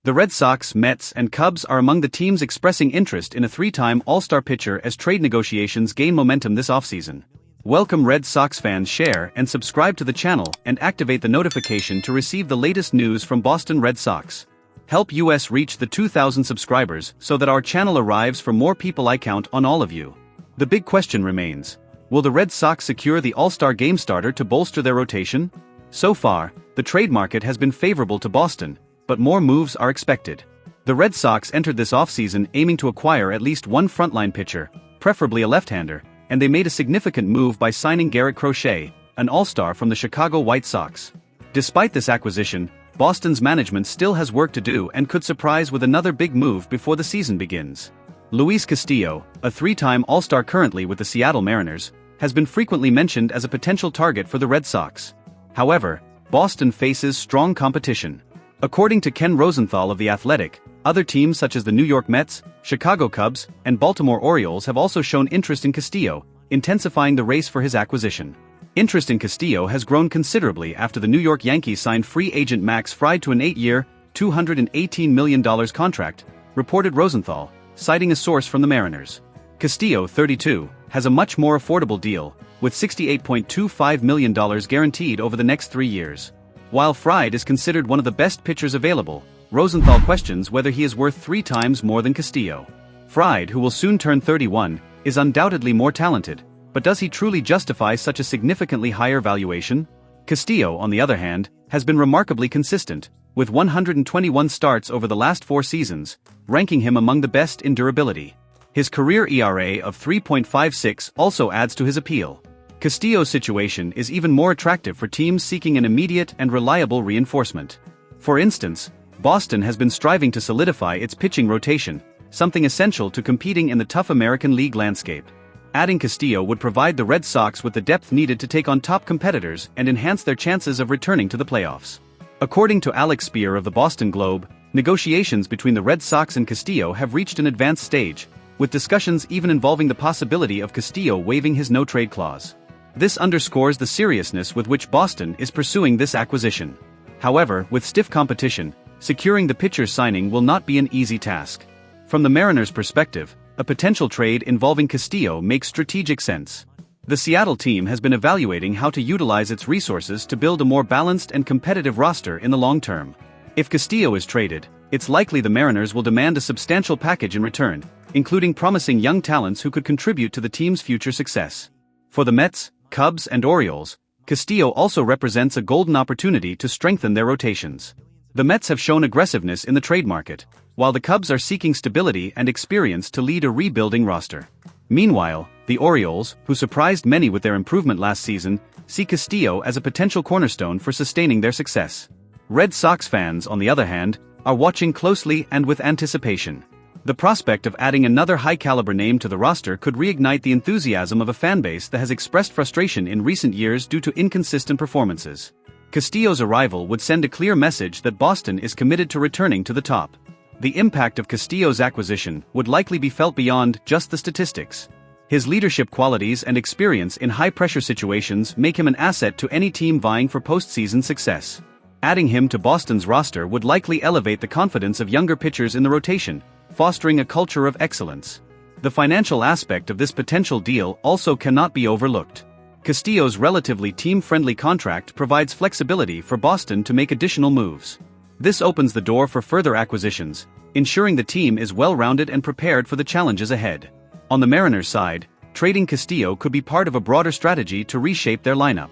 The Red Sox, Mets, and Cubs are among the teams expressing interest in a three-time All-Star pitcher as trade negotiations gain momentum this offseason. Welcome Red Sox fans, share and subscribe to the channel and activate the notification to receive the latest news from Boston Red Sox. Help us reach the 2,000 subscribers so that our channel arrives for more people. I count on all of you. The big question remains, will the Red Sox secure the All-Star game starter to bolster their rotation? So far, the trade market has been favorable to Boston, but more moves are expected. The Red Sox entered this offseason aiming to acquire at least one frontline pitcher, preferably a left-hander, and they made a significant move by signing Garrett Crochet, an all-star from the Chicago White Sox. Despite this acquisition, Boston's management still has work to do and could surprise with another big move before the season begins. Luis Castillo, a three-time All-Star currently with the Seattle Mariners, has been frequently mentioned as a potential target for the Red Sox. However, Boston faces strong competition. According to Ken Rosenthal of The Athletic, other teams such as the New York Mets, Chicago Cubs, and Baltimore Orioles have also shown interest in Castillo, intensifying the race for his acquisition. Interest in Castillo has grown considerably after the New York Yankees signed free agent Max Fried to an 8-year, $218 million contract, reported Rosenthal, citing a source from the Mariners. Castillo, 32, has a much more affordable deal, with $68.25 million guaranteed over the next 3 years. While Fried is considered one of the best pitchers available, Rosenthal questions whether he is worth 3 times more than Castillo. Fried, who will soon turn 31, is undoubtedly more talented, but does he truly justify such a significantly higher valuation? Castillo, on the other hand, has been remarkably consistent, with 121 starts over the last 4 seasons, ranking him among the best in durability. His career ERA of 3.56 also adds to his appeal. Castillo's situation is even more attractive for teams seeking an immediate and reliable reinforcement. For instance, Boston has been striving to solidify its pitching rotation, something essential to competing in the tough American League landscape. Adding Castillo would provide the Red Sox with the depth needed to take on top competitors and enhance their chances of returning to the playoffs. According to Alex Spear of the Boston Globe, negotiations between the Red Sox and Castillo have reached an advanced stage, with discussions even involving the possibility of Castillo waiving his no-trade clause. This underscores the seriousness with which Boston is pursuing this acquisition. However, with stiff competition, securing the pitcher's signing will not be an easy task. From the Mariners' perspective, a potential trade involving Castillo makes strategic sense. The Seattle team has been evaluating how to utilize its resources to build a more balanced and competitive roster in the long term. If Castillo is traded, it's likely the Mariners will demand a substantial package in return, including promising young talents who could contribute to the team's future success. For the Mets, Cubs, and Orioles, Castillo also represents a golden opportunity to strengthen their rotations. The Mets have shown aggressiveness in the trade market, while the Cubs are seeking stability and experience to lead a rebuilding roster. Meanwhile, the Orioles, who surprised many with their improvement last season, see Castillo as a potential cornerstone for sustaining their success. Red Sox fans, on the other hand, are watching closely and with anticipation. The prospect of adding another high-caliber name to the roster could reignite the enthusiasm of a fanbase that has expressed frustration in recent years due to inconsistent performances. Castillo's arrival would send a clear message that Boston is committed to returning to the top. The impact of Castillo's acquisition would likely be felt beyond just the statistics. His leadership qualities and experience in high-pressure situations make him an asset to any team vying for postseason success. Adding him to Boston's roster would likely elevate the confidence of younger pitchers in the rotation, fostering a culture of excellence. The financial aspect of this potential deal also cannot be overlooked. Castillo's relatively team-friendly contract provides flexibility for Boston to make additional moves. This opens the door for further acquisitions, ensuring the team is well-rounded and prepared for the challenges ahead. On the Mariners' side, trading Castillo could be part of a broader strategy to reshape their lineup.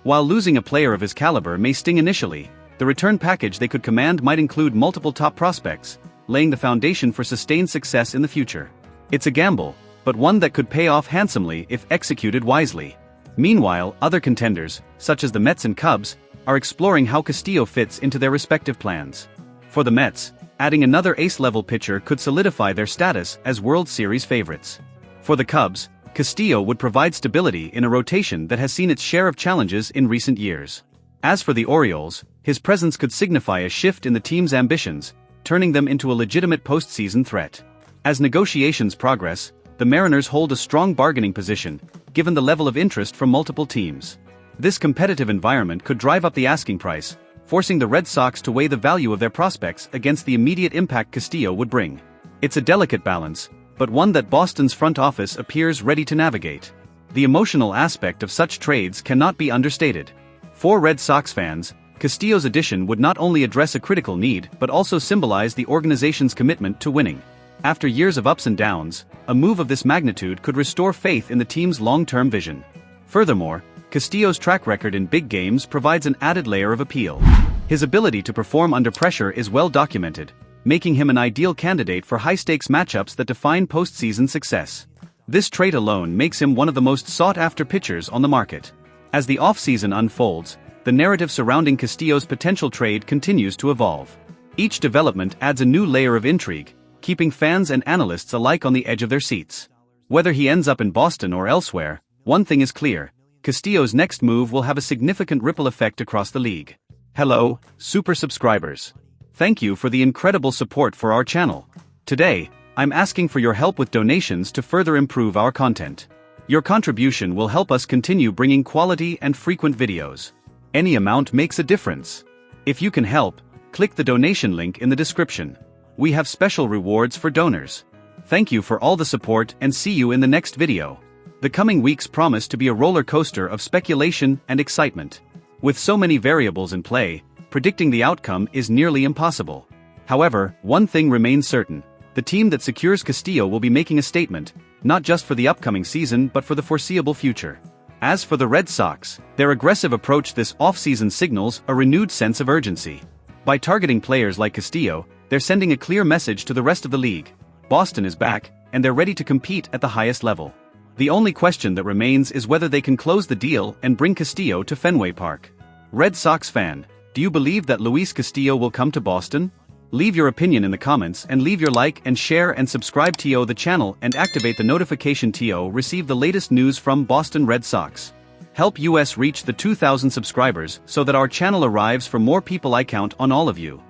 While losing a player of his caliber may sting initially, the return package they could command might include multiple top prospects, laying the foundation for sustained success in the future. It's a gamble, but one that could pay off handsomely if executed wisely. Meanwhile, other contenders, such as the Mets and Cubs, are exploring how Castillo fits into their respective plans. For the Mets, adding another ace-level pitcher could solidify their status as World Series favorites. For the Cubs, Castillo would provide stability in a rotation that has seen its share of challenges in recent years. As for the Orioles, his presence could signify a shift in the team's ambitions, turning them into a legitimate postseason threat. As negotiations progress, the Mariners hold a strong bargaining position, given the level of interest from multiple teams. This competitive environment could drive up the asking price, forcing the Red Sox to weigh the value of their prospects against the immediate impact Castillo would bring. It's a delicate balance, but one that Boston's front office appears ready to navigate. The emotional aspect of such trades cannot be understated. For Red Sox fans, Castillo's addition would not only address a critical need but also symbolize the organization's commitment to winning. After years of ups and downs, a move of this magnitude could restore faith in the team's long-term vision. Furthermore, Castillo's track record in big games provides an added layer of appeal. His ability to perform under pressure is well documented, making him an ideal candidate for high-stakes matchups that define postseason success. This trait alone makes him one of the most sought-after pitchers on the market. As the offseason unfolds, the narrative surrounding Castillo's potential trade continues to evolve. Each development adds a new layer of intrigue, keeping fans and analysts alike on the edge of their seats. Whether he ends up in Boston or elsewhere, one thing is clear: Castillo's next move will have a significant ripple effect across the league. Hello, super subscribers. Thank you for the incredible support for our channel. Today, I'm asking for your help with donations to further improve our content. Your contribution will help us continue bringing quality and frequent videos. Any amount makes a difference. If you can help, click the donation link in the description. We have special rewards for donors. Thank you for all the support and see you in the next video. The coming weeks promise to be a roller coaster of speculation and excitement. With so many variables in play, predicting the outcome is nearly impossible. However, one thing remains certain: the team that secures Castillo will be making a statement, not just for the upcoming season but for the foreseeable future. As for the Red Sox, their aggressive approach this offseason signals a renewed sense of urgency. By targeting players like Castillo, they're sending a clear message to the rest of the league: Boston is back, and they're ready to compete at the highest level. The only question that remains is whether they can close the deal and bring Castillo to Fenway Park. Red Sox fan, do you believe that Luis Castillo will come to Boston? Leave your opinion in the comments and leave your like and share and subscribe to the channel and activate the notification to receive the latest news from Boston Red Sox. Help us reach the 2,000 subscribers so that our channel arrives for more people. I count on all of you.